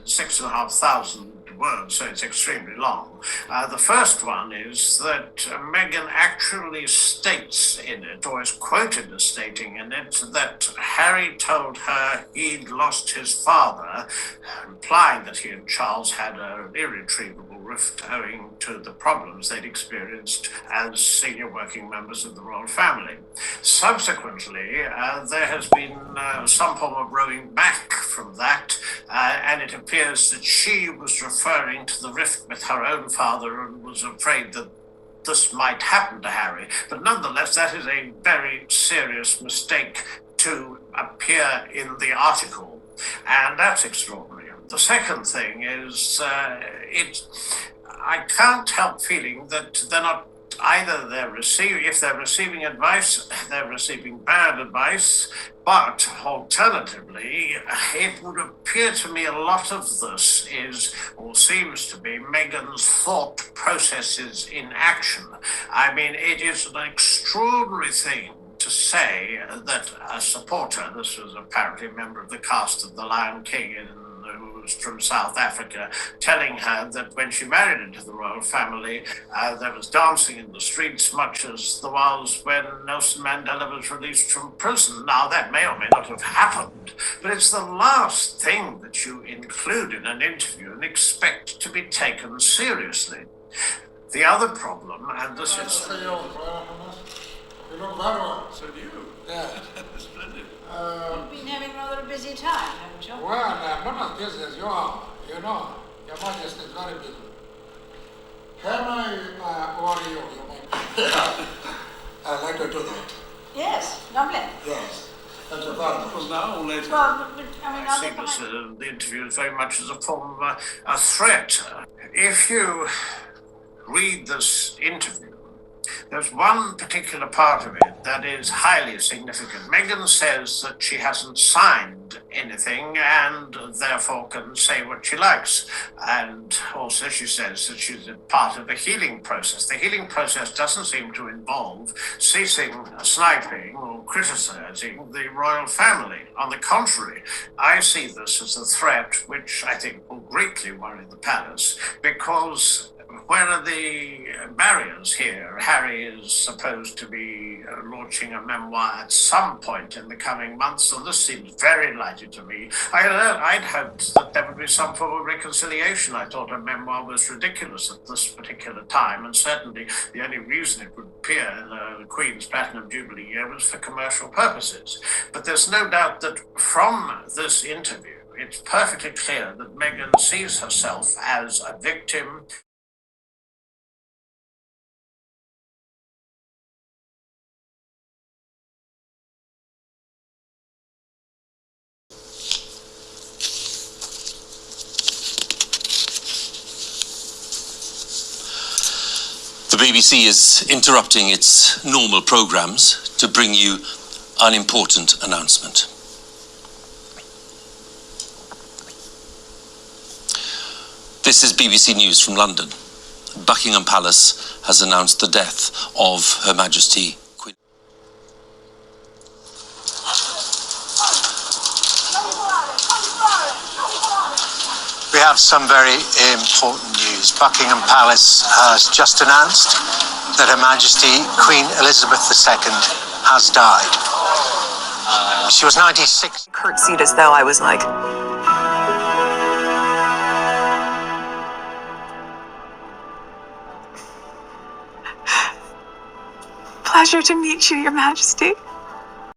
6,500 words, so it's extremely long. The first one is that Meghan actually states in it, or is quoted as stating in it, that Harry told her he'd lost his father, implying that he and Charles had an irretrievable rift owing to the problems they'd experienced as senior working members of the royal family. Subsequently, there has been some form of rowing back from that, and it appears that she was referring to the rift with her own father and was afraid that this might happen to Harry. But nonetheless, that is a very serious mistake to appear in the article, and that's extraordinary. The second thing is, I can't help feeling that they're not either if they're receiving advice, they're receiving bad advice, but alternatively, it would appear to me a lot of this is, or seems to be, Meghan's thought processes in action. I mean, it is an extraordinary thing to say that a supporter, this was apparently a member of the cast of The Lion King who was from South Africa, telling her that when she married into the royal family, there was dancing in the streets, much as there was when Nelson Mandela was released from prison. Now, that may or may not have happened, but it's the last thing that you include in an interview and expect to be taken seriously. The other problem, and this is... You look very well. So do you. Yeah. Splendid. You've been having rather a busy time, haven't you? Well, I'm not as busy as you are. You know, Your Majesty is very busy. Can I order you, Your Majesty? I'd like to do that. Yes, lovely. Yes. Thank you very much. Well, now or later? Well, but I mean, I see this, the interview is very much as a form of a threat. If you read this interview, there's one particular part of it that is highly significant. Meghan says that she hasn't signed anything and therefore can say what she likes. And also she says that she's a part of the healing process. The healing process doesn't seem to involve ceasing sniping or criticizing the royal family. On the contrary, I see this as a threat which I think will greatly worry the palace, because where are the barriers here? Harry is supposed to be launching a memoir at some point in the coming months, so this seems very likely to me. I'd hoped that there would be some form of reconciliation. I thought a memoir was ridiculous at this particular time, and certainly the only reason it would appear in the Queen's Platinum Jubilee year was for commercial purposes. But there's no doubt that from this interview, it's perfectly clear that Meghan sees herself as a victim. The BBC is interrupting its normal programmes to bring you an important announcement. This is BBC News from London. Buckingham Palace has announced the death of Her Majesty Queen. We have some very important news. Buckingham Palace has just announced that Her Majesty Queen Elizabeth II has died. She was 96. Curtsied as though I was like... Pleasure to meet you, Your Majesty.